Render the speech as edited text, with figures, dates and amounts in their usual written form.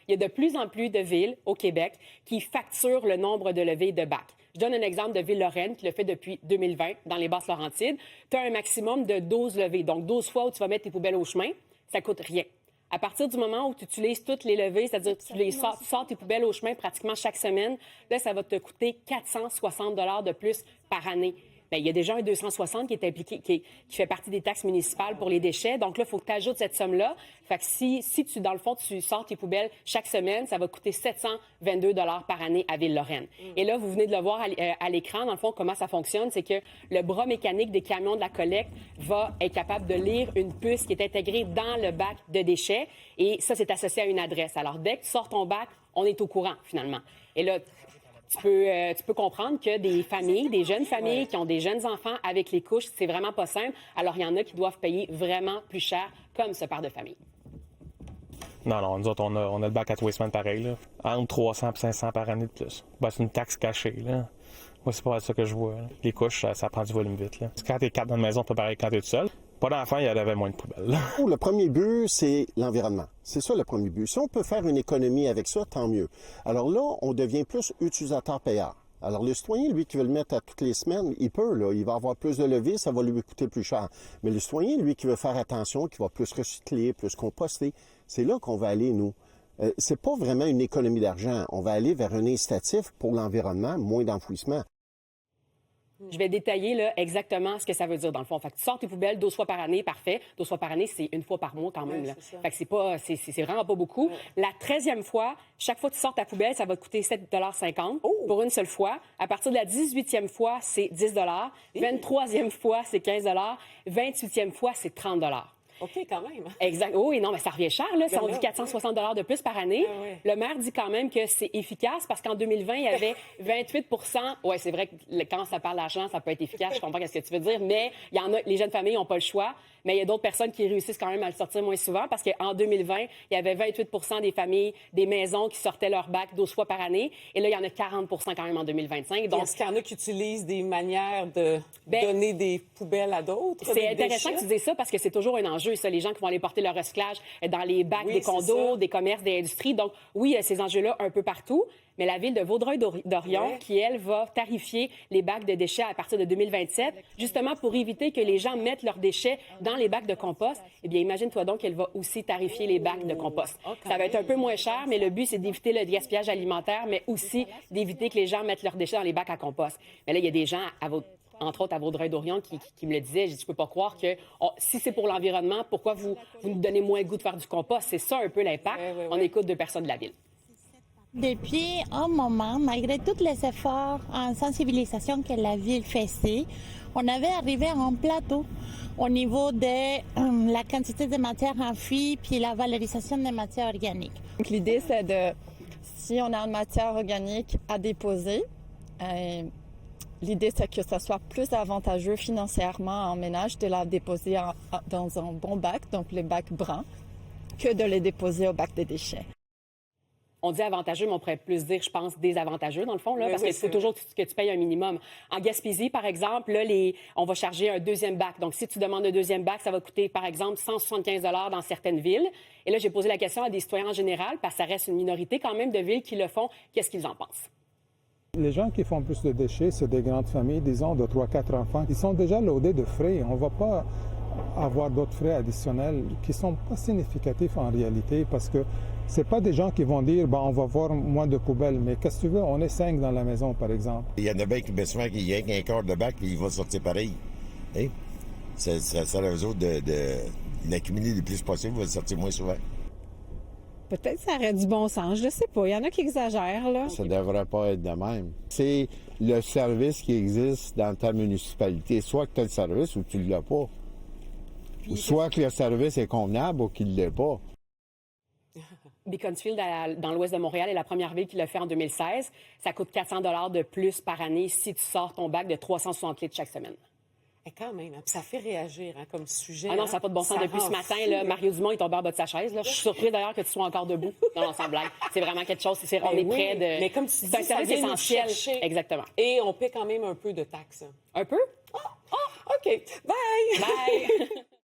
il y a de plus en plus de villes au Québec qui facturent le nombre de levées de bacs. Je donne un exemple de Ville-Lorraine qui le fait depuis 2020 dans les Basses-Laurentides. Tu as un maximum de 12 levées. Donc, 12 fois où tu vas mettre tes poubelles au chemin, ça coûte rien. À partir du moment où tu utilises toutes les levées, c'est-à-dire que tu sors tes poubelles au chemin pratiquement chaque semaine, là, ça va te coûter 460 $ de plus par année. Bien, il y a déjà un 260 qui est impliqué, qui fait partie des taxes municipales pour les déchets. Donc là, il faut que tu ajoutes cette somme-là. Fait que si tu, dans le fond, tu sors tes poubelles chaque semaine, ça va coûter 722 $ par année à Ville-Lorraine. Et là, vous venez de le voir à l'écran, dans le fond, comment ça fonctionne. C'est que le bras mécanique des camions de la collecte va être capable de lire une puce qui est intégrée dans le bac de déchets. Et ça, c'est associé à une adresse. Alors, dès que tu sors ton bac, on est au courant, finalement. Et là, tu peux comprendre que des familles, des jeunes familles qui ont des jeunes enfants avec les couches, c'est vraiment pas simple. Alors, il y en a qui doivent payer vraiment plus cher, comme ce père de famille. Non, nous autres, on a le bac à Wasteman pareil, là. Entre 300 et 500 par année de plus. Ben, c'est une taxe cachée, là. Moi, c'est pas ça que je vois, là. Les couches, ça prend du volume vite, là. Quand t'es 4 dans la maison, c'est pas pareil que quand t'es tout seul. Pas d'enfants, il y avait moins de poubelles. Le premier but, c'est l'environnement. C'est ça le premier but. Si on peut faire une économie avec ça, tant mieux. Alors là, on devient plus utilisateur-payeur. Alors le citoyen, lui, qui veut le mettre à toutes les semaines, il peut, là. Il va avoir plus de levées, ça va lui coûter plus cher. Mais le citoyen, lui, qui veut faire attention, qui va plus recycler, plus composter, c'est là qu'on va aller, nous. C'est pas vraiment une économie d'argent. On va aller vers un incitatif pour l'environnement, moins d'enfouissement. Je vais détailler là, exactement ce que ça veut dire dans le fond. Fait que tu sors tes poubelles 12 fois par année, parfait. 12 fois par année, c'est une fois par mois quand même. Là. Fait que c'est vraiment pas beaucoup. La 13e fois, chaque fois que tu sors ta poubelle, ça va te coûter 7,50 $ pour une seule fois. À partir de la 18e fois, c'est 10 $. 23e fois, c'est 15 $. 28e fois, c'est 30 $. OK, quand même. Exact. Oh, oui, non, mais ça revient cher, là. Si on dit 460 $ de plus par année, le maire dit quand même que c'est efficace parce qu'en 2020, il y avait 28 % Oui, c'est vrai que quand ça parle d'argent, ça peut être efficace. Je comprends ce que tu veux dire, mais il y en a, les jeunes familles n'ont pas le choix. Mais il y a d'autres personnes qui réussissent quand même à le sortir moins souvent parce qu'en 2020, il y avait 28 % des familles, des maisons qui sortaient leur bac 12 fois par année. Et là, il y en a 40 % quand même en 2025. Donc, est-ce qu'il y en a qui utilisent des manières de donner des poubelles à d'autres? C'est intéressant que tu dises ça parce que c'est toujours un enjeu, ça. Les gens qui vont aller porter leur recyclage dans les bacs des condos, des commerces, des industries. Donc, oui, il y a ces enjeux-là un peu partout. Mais la ville de Vaudreuil-Dorion, qui, elle, va tarifier les bacs de déchets à partir de 2027, justement pour éviter que les gens mettent leurs déchets dans les bacs de compost, eh bien, imagine-toi donc qu'elle va aussi tarifier les bacs de compost. Ça va être un peu moins cher, mais le but, c'est d'éviter le gaspillage alimentaire, mais aussi d'éviter que les gens mettent leurs déchets dans les bacs à compost. Mais là, il y a des gens entre autres à Vaudreuil-Dorion, qui me le disaient. J'ai dit, je peux pas croire que si c'est pour l'environnement, pourquoi vous nous donnez moins le goût de faire du compost? C'est ça un peu l'impact. On écoute 2 personnes de la ville. Depuis un moment, malgré tous les efforts en sensibilisation que la ville faisait, on avait arrivé à un plateau au niveau de la quantité de matières enfouies puis la valorisation des matières organiques. Donc, l'idée, c'est si on a une matière organique à déposer, l'idée, c'est que ça soit plus avantageux financièrement en ménage de la déposer dans un bon bac, donc le bac brun, que de les déposer au bac de déchets. On dit avantageux, mais on pourrait plus dire, je pense, désavantageux, dans le fond, là, parce qu'il faut toujours que tu payes un minimum. En Gaspésie, par exemple, là, on va charger un deuxième bac. Donc, si tu demandes un deuxième bac, ça va coûter, par exemple, 175 $ dans certaines villes. Et là, j'ai posé la question à des citoyens en général, parce que ça reste une minorité quand même de villes qui le font. Qu'est-ce qu'ils en pensent? Les gens qui font plus de déchets, c'est des grandes familles, disons, de 3-4 enfants. Ils sont déjà loadés de frais. On ne va pas avoir d'autres frais additionnels qui ne sont pas significatifs en réalité parce que ce pas des gens qui vont dire on va voir moins de poubelles. Mais qu'est-ce que tu veux? On est 5 dans la maison, par exemple. Il y en a bien qui souvent qu'il y a qu'un quart de bac et il va sortir pareil. Hey? Ça sert à eux autres d'accumuler le plus possible, il va sortir moins souvent. Peut-être que ça aurait du bon sens, je sais pas. Il y en a qui exagèrent, là. Ça devrait pas être de même. C'est le service qui existe dans ta municipalité. Soit que tu as le service ou tu ne l'as pas. Ou soit que le service est convenable ou qu'il ne l'est pas. Beaconsfield, dans l'ouest de Montréal, est la première ville qui l'a fait en 2016. Ça coûte 400 $ de plus par année si tu sors ton bac de 360 litres chaque semaine. Et quand même, ça fait réagir comme sujet. Ah non, ça n'a pas de bon sens. Depuis ce matin, là, Mario Dumont est tombé en bas de sa chaise. Là. Je suis surprise d'ailleurs que tu sois encore debout. Non, sans blague. C'est vraiment quelque chose. On est près de... Mais comme tu dis, c'est un service essentiel. Exactement. Et on paie quand même un peu de taxes. Un peu? OK. Bye! Bye!